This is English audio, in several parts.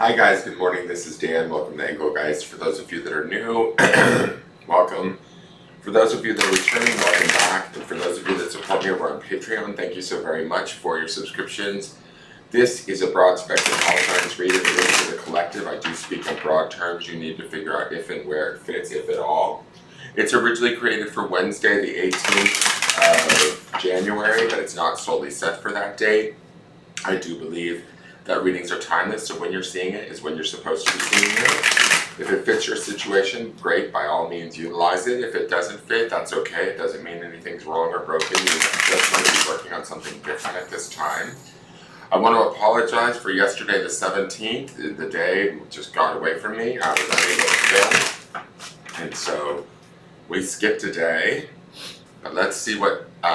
Hi guys, good morning. This is Dan. Welcome to Engelgeist. For those of you that are new, welcome. For those of you that are returning, welcome back. And for those of you that support me over on Patreon, thank you so very much for your subscriptions. This is a broad spectrum Alzheimer's reading. It is for the collective. I do speak in broad terms. You need to figure out if and where it fits, if at all. It's originally created for Wednesday, the 18th of January, but it's not solely set for that date. I do believe that readings are timeless, so when you're seeing it is when you're supposed to be seeing it. If it fits your situation, great, by all means utilize it. If it doesn't fit, that's okay. It doesn't mean anything's wrong or broken. You just want to be working on something different at this time. I want to apologize for yesterday the 17th. The day just got away from me. I was unable to film, and so we skipped a day. But let's see what Wednesday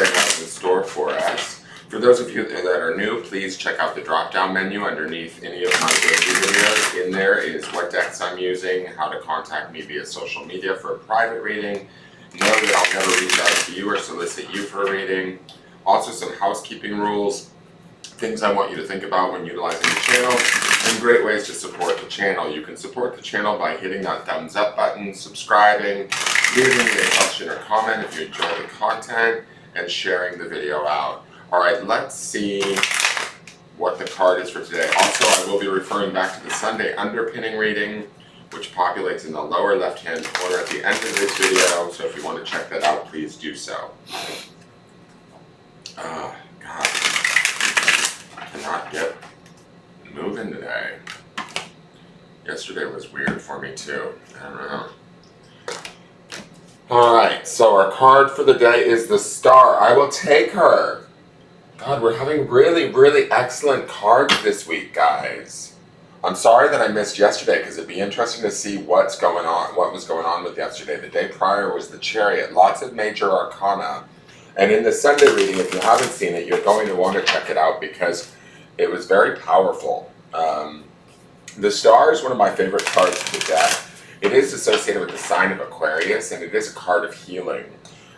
has in store for us. For those of you that are new, please check out the drop-down menu underneath any of my daily videos. In there is what decks I'm using, how to contact me via social media for a private reading. Know that I'll never reach out to you or solicit you for a reading. Also some housekeeping rules, things I want you to think about when utilizing the channel, and great ways to support the channel. You can support the channel by hitting that thumbs up button, subscribing, leaving me a question or comment if you enjoy the content, and sharing the video out. Alright, let's see what the card is for today. Also, I will be referring back to the Sunday underpinning reading, which populates in the lower left-hand corner at the end of this video, so if you want to check that out, please do so. Oh, God. I cannot get moving today. Yesterday was weird for me, too. I don't know. Alright, so our card for the day is the Star. I will take her. God, we're having really excellent cards this week, guys. I'm sorry that I missed yesterday because it'd be interesting to see what was going on with yesterday. The day prior was the Chariot, lots of major arcana. And in the Sunday reading, if you haven't seen it, you're going to want to check it out because it was very powerful. The Star is one of my favorite cards of the deck. It is associated with the sign of Aquarius, and it is a card of healing.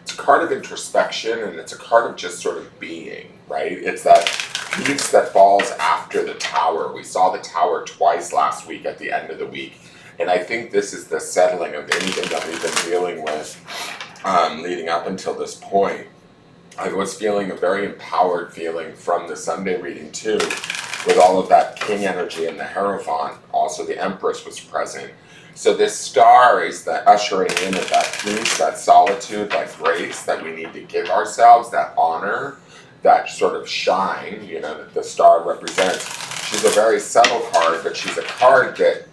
It's a card of introspection, and it's a card of just sort of being, right? It's that piece that falls after the Tower. We saw the Tower twice last week at the end of the week, and I think this is the settling of anything that we've been dealing with leading up until this point. I was feeling a very empowered feeling from the Sunday reading too, with all of that King energy and the Hierophant. Also the Empress was present. So this Star is the ushering in of that peace, that solitude, that grace that we need to give ourselves, that honor, that sort of shine, you know, that the Star represents. She's a very subtle card, but she's a card that,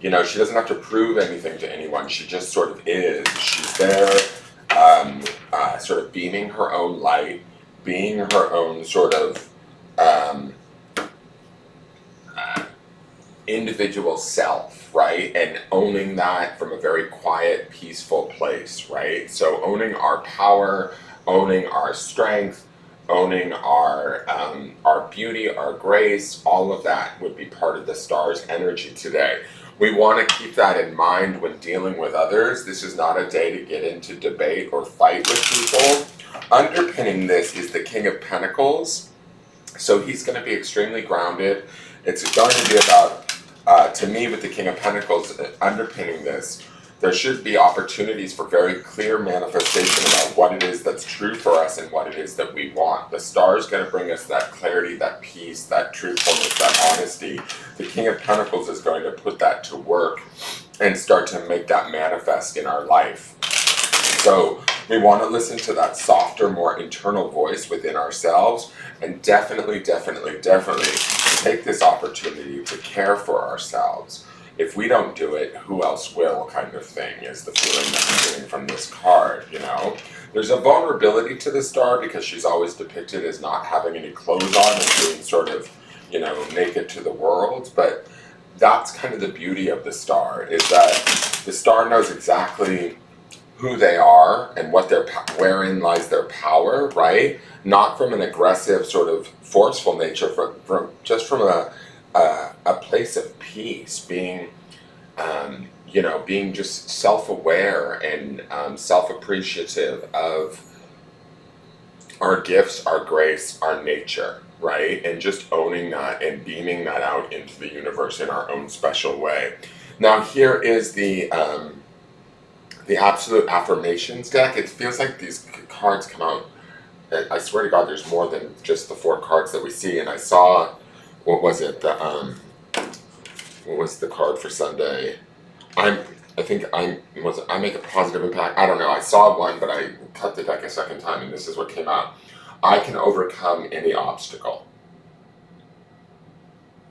you know, she doesn't have to prove anything to anyone. She just sort of is. She's there, sort of beaming her own light, being her own sort of individual self, right? And owning that from a very quiet, peaceful place, right? So owning our power, owning our strength, owning our beauty, our grace, all of that would be part of the Star's energy today. We want to keep that in mind when dealing with others. This is not a day to get into debate or fight with people. Underpinning this is the King of Pentacles. So he's going to be extremely grounded. It's going to be about, to me, with the King of Pentacles underpinning this, there should be opportunities for very clear manifestation about what it is that's true for us and what it is that we want. The Star is going to bring us that clarity, that peace, that truthfulness, that honesty. The King of Pentacles is going to put that to work and start to make that manifest in our life. So we want to listen to that softer, more internal voice within ourselves, and definitely take this opportunity to care for ourselves. If we don't do it, who else will, kind of thing, is the feeling that I'm getting from this card, you know? There's a vulnerability to the Star because she's always depicted as not having any clothes on and being sort of, you know, naked to the world, but that's kind of the beauty of the Star, is that the Star knows exactly who they are and what their wherein lies their power, right? Not from an aggressive sort of forceful nature, just from a place of peace, being you know, being just self-aware and self-appreciative of our gifts, our grace, our nature, right? And just owning that and beaming that out into the universe in our own special way. Now here is the absolute affirmations deck. It feels like these cards come out. I swear to God, there's more than just the 4 cards that we see. And I saw, what was it? What was the card for Sunday? I think I make a positive impact. I don't know. I saw one, but I cut the deck a second time, and this is what came out. I can overcome any obstacle.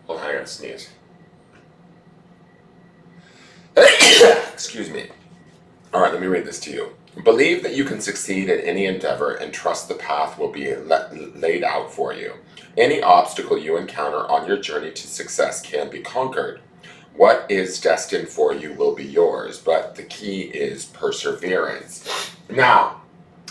Oh, I gotta sneeze. Excuse me. All right, let me read this to you. Believe that you can succeed in any endeavor and trust the path will be laid out for you. Any obstacle you encounter on your journey to success can be conquered. What is destined for you will be yours, but the key is perseverance. Now,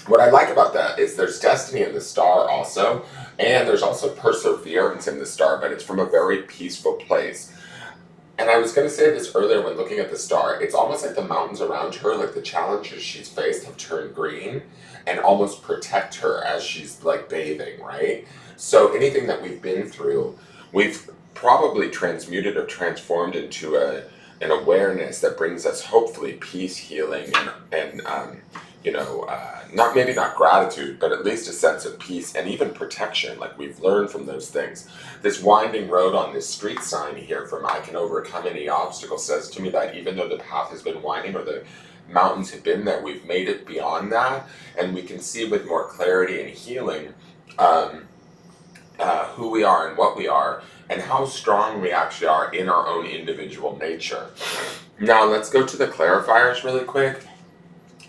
what I like about that is there's destiny in the star also, and there's also perseverance in the star, but it's from a very peaceful place. And I was going to say this earlier when looking at the star, it's almost like the mountains around her, like the challenges she's faced have turned green and almost protect her as she's like bathing, right? So anything that we've been through, we've probably transmuted or transformed into an awareness that brings us hopefully peace, healing, and not maybe not gratitude, but at least a sense of peace and even protection. Like we've learned from those things. This winding road on this street sign here from I can overcome any obstacle says to me that even though the path has been winding or the mountains have been there, we've made it beyond that, and we can see with more clarity and healing who we are and what we are and how strong we actually are in our own individual nature. Now let's go to the clarifiers really quick.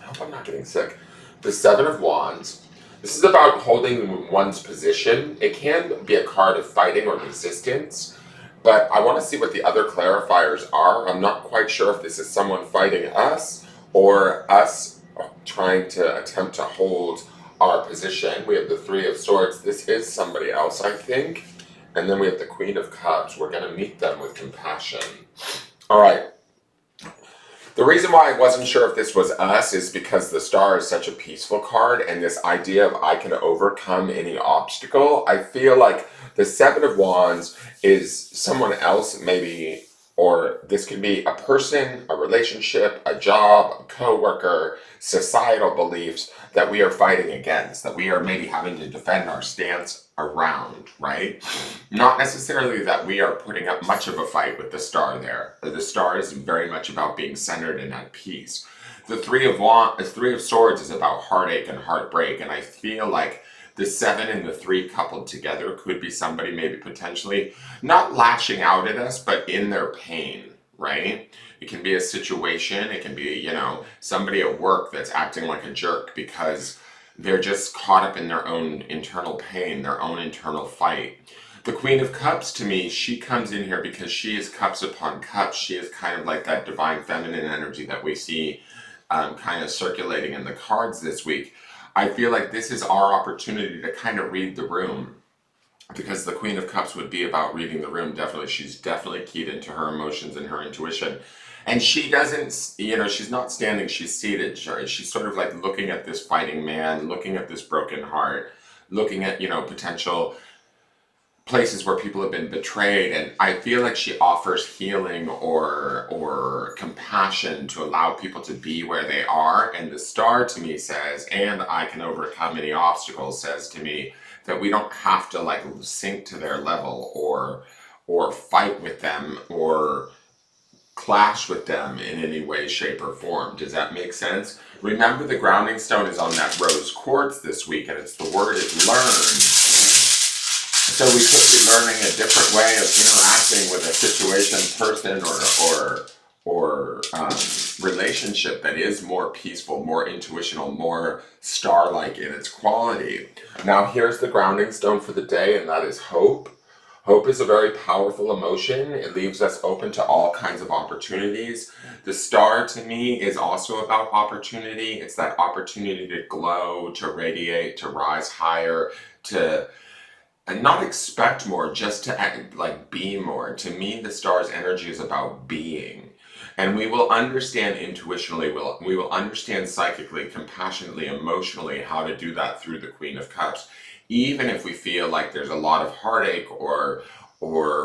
I hope I'm not getting sick. The 7 of Wands. This is about holding one's position. It can be a card of fighting or resistance, but I want to see what the other clarifiers are. I'm not quite sure if this is someone fighting us or us trying to attempt to hold our position. We have the 3 of Swords. This is somebody else, I think. And then we have the Queen of Cups. We're going to meet them with compassion. All right. The reason why I wasn't sure if this was us is because the star is such a peaceful card, and this idea of I can overcome any obstacle. I feel like the 7 of Wands is someone else maybe, or this could be a person, a relationship, a job, a coworker, societal beliefs that we are fighting against, that we are maybe having to defend our stance around, right? Not necessarily that we are putting up much of a fight with the star there. The star is very much about being centered and at peace. The 3 of Swords is about heartache and heartbreak, and I feel like the 7 and the 3 coupled together could be somebody maybe potentially not lashing out at us, but in their pain, right? It can be a situation, it can be, somebody at work that's acting like a jerk because they're just caught up in their own internal pain, their own internal fight. The Queen of Cups, to me, she comes in here because she is cups upon cups. She is kind of like that divine feminine energy that we see kind of circulating in the cards this week. I feel like this is our opportunity to kind of read the room, because the Queen of Cups would be about reading the room. Definitely, she's definitely keyed into her emotions and her intuition. And she doesn't, she's not standing, she's seated. She's sort of like looking at this fighting man, looking at this broken heart, looking at, potential places where people have been betrayed. And I feel like she offers healing or compassion to allow people to be where they are. And the star to me says, and I can overcome any obstacles, says to me that we don't have to like sink to their level or fight with them or clash with them in any way, shape, or form. Does that make sense? Remember, the grounding stone is on that rose quartz this week, and it's the word is learn. So we could be learning a different way of interacting with a situation, person, or relationship that is more peaceful, more intuitional, more star-like in its quality. Now, here's the grounding stone for the day, and that is hope. Hope is a very powerful emotion. It leaves us open to all kinds of opportunities. The star to me is also about opportunity. It's that opportunity to glow, to radiate, to rise higher, and not expect more, just to act, like be more. To me, the star's energy is about being. And we will understand intuitionally, we will understand psychically, compassionately, emotionally how to do that through the Queen of Cups. even if we feel like there's a lot of heartache or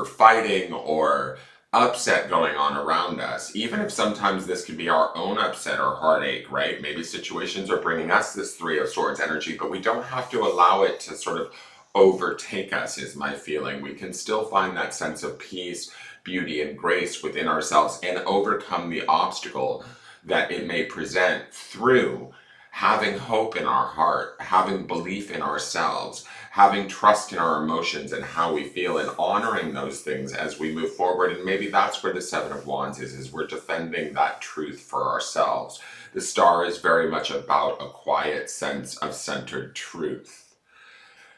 fighting or upset going on around us, even if sometimes this could be our own upset or heartache, right? Maybe situations are bringing us this Three of Swords energy, but we don't have to allow it to sort of overtake us, is my feeling. We can still find that sense of peace, beauty, and grace within ourselves and overcome the obstacle that it may present through having hope in our heart, having belief in ourselves, having trust in our emotions and how we feel, and honoring those things as we move forward. And maybe that's where the Seven of Wands is we're defending that truth for ourselves. The Star is very much about a quiet sense of centered truth.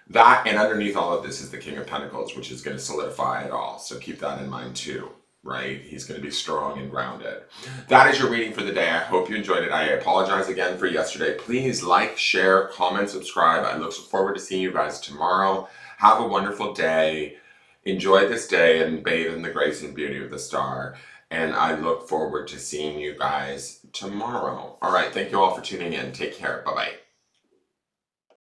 That, and underneath all of this, is the King of Pentacles, which is going to solidify it all. So keep that in mind too, right? He's going to be strong and grounded. That is your reading for the day. I hope you enjoyed it. I apologize again for yesterday. Please like, share, comment, subscribe. I look forward to seeing you guys tomorrow. Have a wonderful day. Enjoy this day and bathe in the grace and beauty of the Star. And I look forward to seeing you guys tomorrow. All right. Thank you all for tuning in. Take care. Bye-bye.